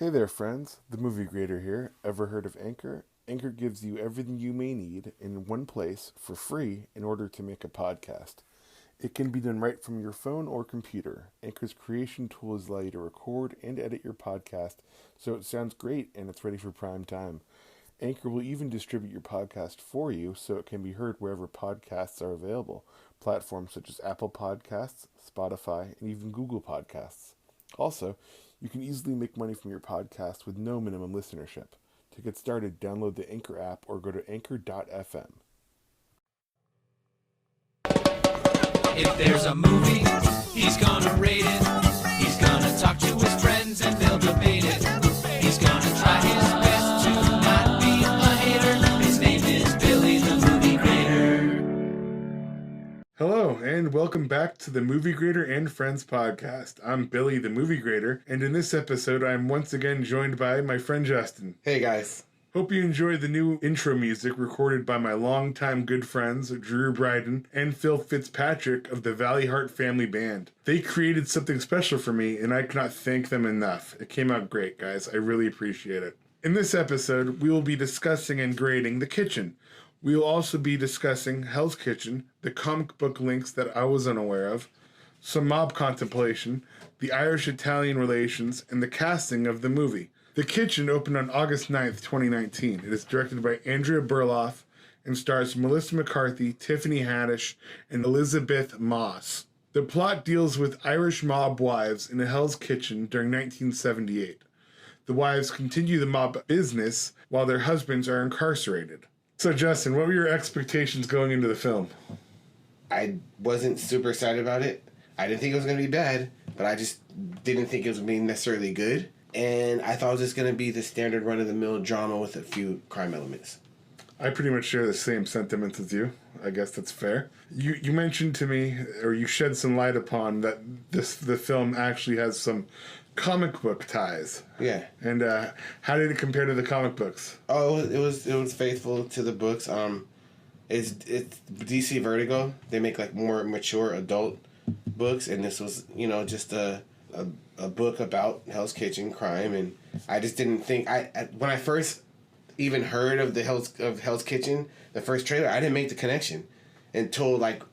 Hey there, friends. The Movie Grader here. Ever heard of Anchor? Anchor gives you everything you may need in one place for free in order to make a podcast. It can be done right from your phone or computer. Anchor's creation tools allow you to record and edit your podcast so it sounds great and it's ready for prime time. Anchor will even distribute your podcast for you so it can be heard wherever podcasts are available. Platforms such as Apple Podcasts, Spotify, and even Google Podcasts. Also, you can easily make money from your podcast with no minimum listenership. To get started, download the Anchor app or go to anchor.fm. If there's a movie, he's gonna rate it. He's gonna talk to his friends and they'll debate it. He's gonna try his best to not be a hater. His name is Billy the Movie Grader. Hello, and welcome back to the Movie Grader and Friends podcast. I'm Billy the Movie Grader, and in this episode, I'm once again joined by my friend Justin. Hey guys. Hope you enjoyed the new intro music recorded by my longtime good friends, Drew Bryden and Phil Fitzpatrick of the Valleyheart family band. They created something special for me, and I cannot thank them enough. It came out great, guys. I really appreciate it. In this episode, we will be discussing and grading The Kitchen. We will also be discussing Hell's Kitchen, the comic book links that I was unaware of, some mob contemplation, the Irish-Italian relations, and the casting of the movie. The Kitchen opened on August 9th, 2019. It is directed by Andrea Berloff and stars Melissa McCarthy, Tiffany Haddish, and Elizabeth Moss. The plot deals with Irish mob wives in a Hell's Kitchen during 1978. The wives continue the mob business while their husbands are incarcerated. So Justin, what were your expectations going into the film? I wasn't super excited about it. I didn't think it was going to be bad, but I just didn't think it was going to be necessarily good. And I thought it was just going to be the standard run-of-the-mill drama with a few crime elements. I pretty much share the same sentiments as you. I guess that's fair. You mentioned to me, or you shed some light upon, that the film actually has some comic book ties. Yeah. And how did it compare to the comic books? Oh, it was faithful to the books. It's DC Vertigo. They make like more mature adult books, and this was just a book about Hell's Kitchen crime, and I just didn't think when I first even heard of Hell's Kitchen, the first trailer, I didn't make the connection until like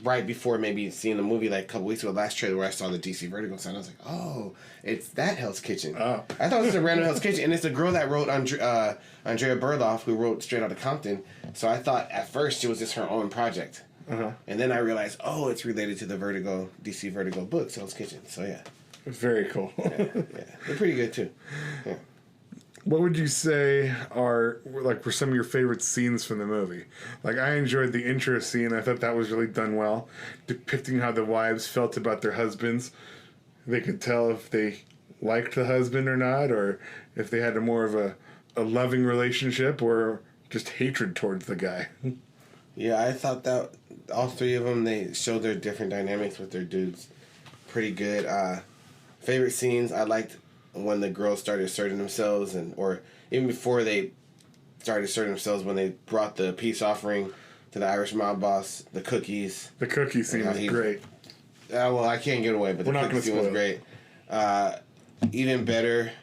right before maybe seeing the movie like a couple weeks ago, the last trailer where I saw the DC Vertigo sign. I was like, oh, it's that Hell's Kitchen. Oh. I thought it was a random Hell's Kitchen, and it's the girl that wrote Andrea Berloff, who wrote Straight Outta Compton. So I thought at first it was just her own project. Uh-huh. And then I realized, oh, it's related to the DC Vertigo books, Hell's Kitchen. So yeah. Very cool. Yeah. They're pretty good too. Yeah. What would you say were some of your favorite scenes from the movie? Like, I enjoyed the intro scene. I thought that was really done well, depicting how the wives felt about their husbands. They could tell if they liked the husband or not, or if they had more of a loving relationship or just hatred towards the guy. Yeah, I thought that all three of them, they showed their different dynamics with their dudes pretty good. Favorite scenes, I liked when the girls started asserting themselves, or even before they started asserting themselves, when they brought the peace offering to the Irish mob boss, the cookies. The cookie scene was great. Well, I can't give it away, but the cookie scene was great. Even better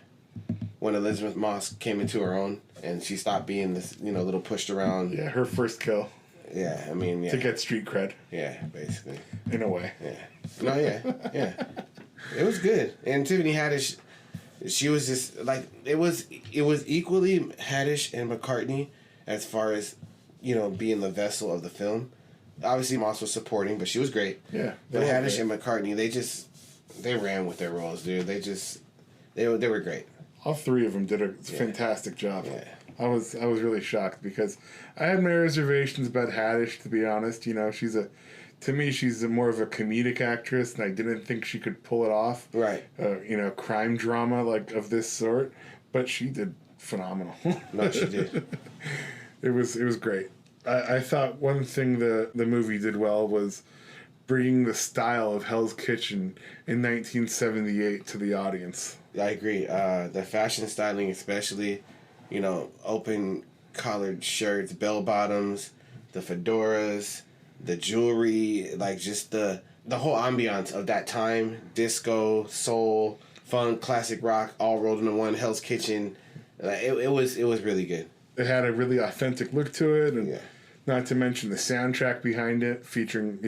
when Elizabeth Moss came into her own and she stopped being this, little pushed around. Yeah, her first kill. Yeah, I mean, yeah. To get street cred. Yeah, basically. In a way. Yeah. No, yeah. It was good. And Tiffany Haddish, she was just like, it was equally Haddish and McCartney as far as, being the vessel of the film. Obviously Moss was supporting, but she was great. Yeah. But Haddish and McCartney, they ran with their roles, dude. They were great. All three of them did a fantastic job. Yeah. I was really shocked because I had my reservations about Haddish, to be honest. To me, she's more of a comedic actress, and I didn't think she could pull it off. Right. Crime drama like of this sort, but she did phenomenal. No, she did. It was great. I thought one thing the movie did well was bringing the style of Hell's Kitchen in 1978 to the audience. I agree. The fashion styling, especially, open collared shirts, bell bottoms, the fedoras, the jewelry, like just the whole ambiance of that time, disco, soul, fun, classic rock, all rolled into one. Hell's Kitchen. It was really good. It had a really authentic look to it, and Yeah. not to mention the soundtrack behind it, featuring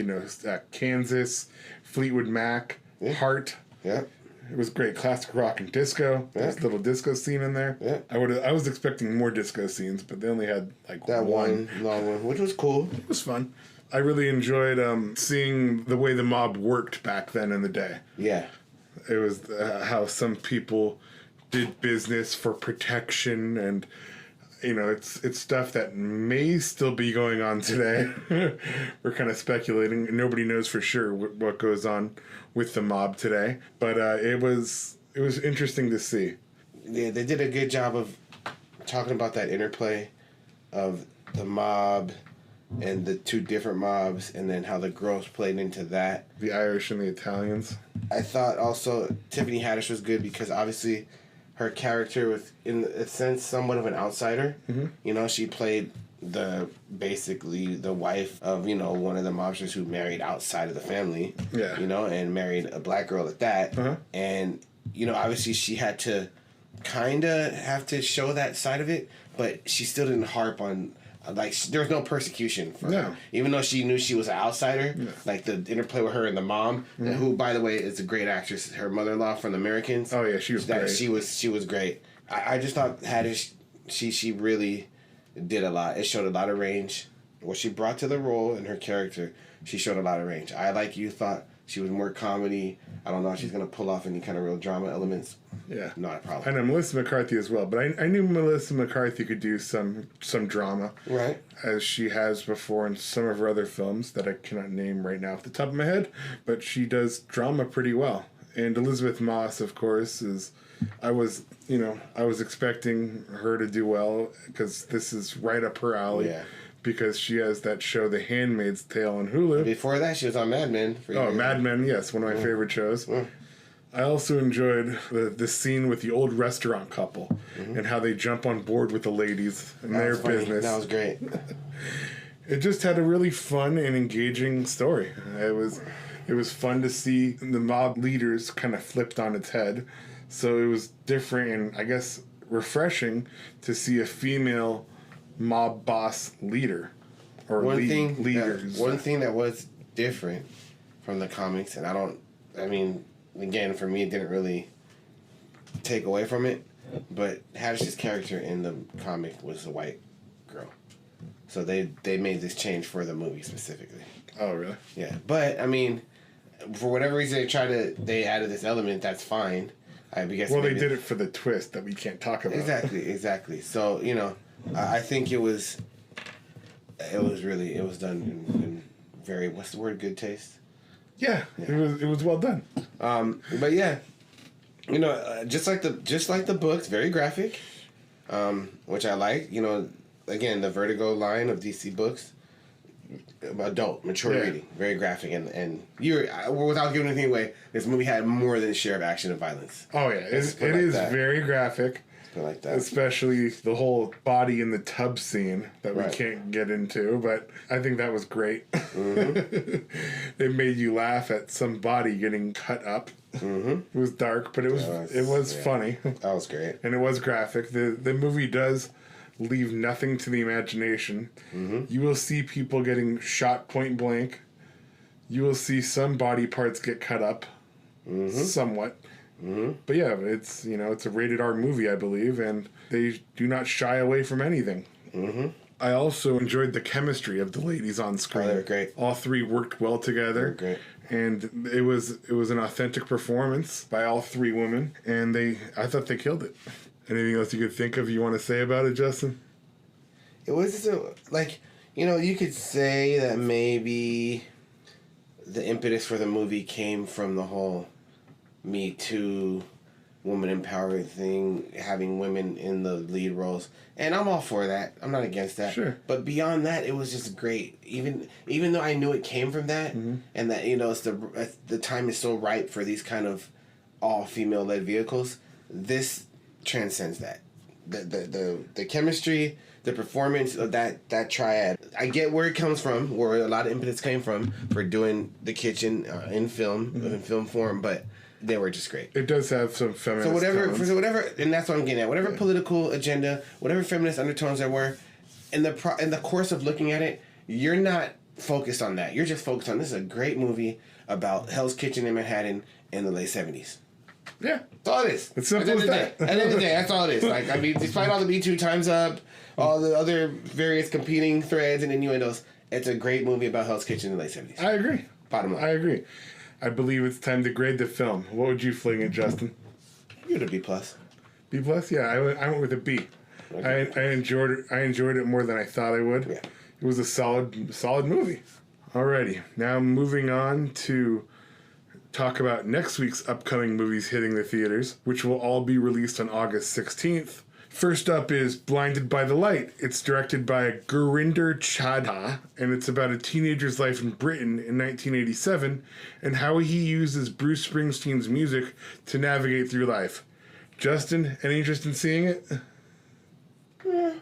Kansas, Fleetwood Mac, Heart. Yeah. It was great, classic rock and disco. Yeah. There's a little disco scene in there. Yeah. I was expecting more disco scenes, but they only had like That one long one, which was cool. It was fun. I really enjoyed seeing the way the mob worked back then in the day. Yeah. It was how some people did business for protection, and it's stuff that may still be going on today. We're kind of speculating. Nobody knows for sure what goes on with the mob today, but it was interesting to see. Yeah, they did a good job of talking about that interplay of the mob and the two different mobs, and then how the girls played into that. The Irish and the Italians. I thought also Tiffany Haddish was good because obviously her character was, in a sense, somewhat of an outsider. Mm-hmm. She played basically the wife of, one of the mobsters who married outside of the family. Yeah. And married a black girl at that. Uh-huh. And, obviously she had to kind of have to show that side of it, but she still didn't harp on, there was no persecution for her. Even though she knew she was an outsider, like the interplay with her and the mom, who, by the way, is a great actress, her mother-in-law from The Americans. Oh, yeah, she was great. She was great. I just thought Haddish, she really did a lot. It showed a lot of range. What she brought to the role and her character, she showed a lot of range. I, like you, thought she was more comedy. I don't know if she's going to pull off any kind of real drama elements. Yeah. Not a problem. I know Melissa McCarthy as well, but I knew Melissa McCarthy could do some drama. Right. As she has before in some of her other films that I cannot name right now off the top of my head, but she does drama pretty well. And Elizabeth Moss, of course, I was expecting her to do well because this is right up her alley. Yeah. Because she has that show, The Handmaid's Tale, on Hulu. Before that, she was on Mad Men. Mad Men, yes, one of my favorite shows. I also enjoyed the scene with the old restaurant couple and how they jump on board with the ladies and their business. That was great. It just had a really fun and engaging story. It was fun to see the mob leaders kind of flipped on its head. So it was different and, I guess, refreshing to see a female mob boss leader or One leaders. One thing that was different from the comics, and again, for me, it didn't really take away from it, but Haddish's character in the comic was a white girl. So they made this change for the movie specifically. Oh, really? Yeah. But, for whatever reason they added this element, that's fine. I guess. Well, they did it for the twist that we can't talk about. Exactly. So, I think it was done in very, what's the word, good taste? Yeah. It was well done. But yeah, just like the books, very graphic, which I like. Again, the Vertigo line of DC books, adult, mature reading, very graphic, and without giving anything away, this movie had more than a share of action and violence. Oh yeah, it is very graphic. Like that. Especially the whole body in the tub scene that we can't get into, but I think that was great. Mm-hmm. It made you laugh at some body getting cut up. Mm-hmm. It was dark, but it was funny. That was great. And it was graphic. The movie does leave nothing to the imagination. Mm-hmm. You will see people getting shot point blank. You will see some body parts get cut up, somewhat. Mm-hmm. But yeah, it's a rated R movie, I believe, and they do not shy away from anything. Mm-hmm. I also enjoyed the chemistry of the ladies on screen. Oh, they were great. All three worked well together. They were great. And it was an authentic performance by all three women, and I thought they killed it. Anything else you could think of you want to say about it, Justin? It was you could say that maybe the impetus for the movie came from the whole Me Too, woman empowerment thing, having women in the lead roles, and I'm all for that. I'm not against that. Sure. But beyond that, it was just great. Even though I knew it came from that, and that it's the time is so ripe for these kind of all female led vehicles. This transcends that. The chemistry, the performance of that triad. I get where it comes from, where a lot of impetus came from for doing The Kitchen in film, in film form, but they were just great. It does have some feminist tones. Whatever, and that's what I'm getting at. Whatever political agenda, whatever feminist undertones there were, in the course of looking at it, you're not focused on that. You're just focused on, this is a great movie about Hell's Kitchen in Manhattan in the late 70s. Yeah. That's all it is. It's simple as that. At the end of the day, that's all it is. Like, I mean, despite all the Me Too, Time's Up, all the other various competing threads and innuendos, it's a great movie about Hell's Kitchen in the late 70s. I agree. Bottom line. I agree. I believe it's time to grade the film. What would you fling it, Justin? You're the B+. B+? Yeah, I went with a B. Okay. I enjoyed it more than I thought I would. Yeah. It was a solid movie. Alrighty, now moving on to talk about next week's upcoming movies hitting the theaters, which will all be released on August 16th. First up is Blinded by the Light. It's directed by Gurinder Chadha, and it's about a teenager's life in Britain in 1987 and how he uses Bruce Springsteen's music to navigate through life. Justin, any interest in seeing it? Yeah,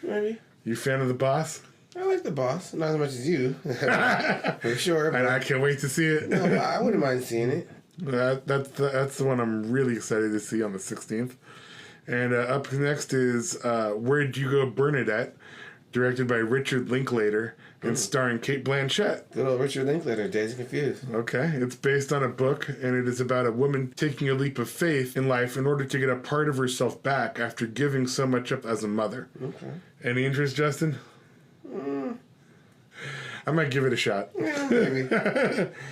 maybe. You a fan of The Boss? I like The Boss, not as much as you, for sure. And I can't wait to see it. No, but I wouldn't mind seeing it. That's the one I'm really excited to see on the 16th. And up next is Where'd You Go, Bernadette, directed by Richard Linklater and starring Cate Blanchett. Good old Richard Linklater, Dazed and Confused. Okay, it's based on a book, and it is about a woman taking a leap of faith in life in order to get a part of herself back after giving so much up as a mother. Okay. Any interest, Justin? I might give it a shot. Yeah, maybe.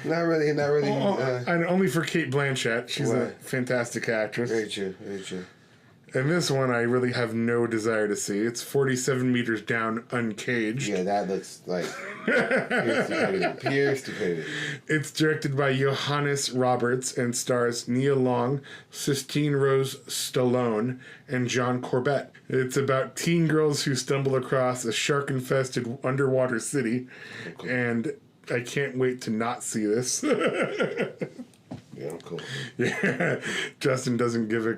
Not really. And only for Cate Blanchett. She's a fantastic actress. Very true. And this one I really have no desire to see. It's 47 meters down, uncaged. Yeah, that looks like pure stupidity. It's directed by Johannes Roberts and stars Nia Long, Sistine Rose Stallone, and John Corbett. It's about teen girls who stumble across a shark-infested underwater city, and I can't wait to not see this. Yeah, I'm cool. Yeah, Justin doesn't give a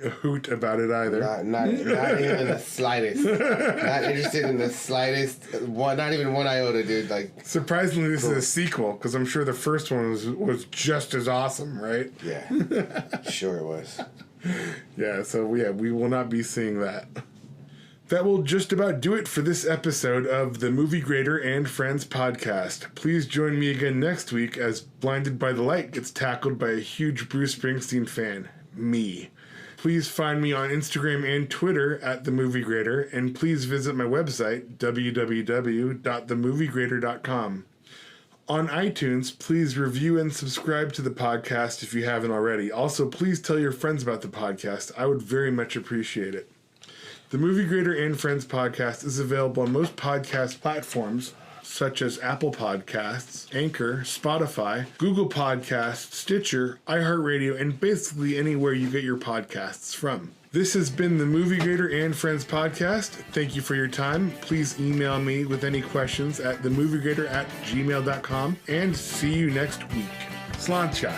hoot about it either. Not even in the slightest. Not interested in the slightest. Not even one iota, dude. Like, surprisingly, this is a sequel because I'm sure the first one was just as awesome, right? Yeah, sure it was. Yeah, so we will not be seeing that. That will just about do it for this episode of the Movie Grader and Friends podcast. Please join me again next week as Blinded by the Light gets tackled by a huge Bruce Springsteen fan, me. Please find me on Instagram and Twitter at The Movie Grader, and please visit my website, www.themoviegrader.com. On iTunes, please review and subscribe to the podcast if you haven't already. Also, please tell your friends about the podcast. I would very much appreciate it. The Movie Grader and Friends podcast is available on most podcast platforms, such as Apple Podcasts, Anchor, Spotify, Google Podcasts, Stitcher, iHeartRadio, and basically anywhere you get your podcasts from. This has been the Movie Grader and Friends podcast. Thank you for your time. Please email me with any questions at themoviegrader@gmail.com, and see you next week. Sláinte.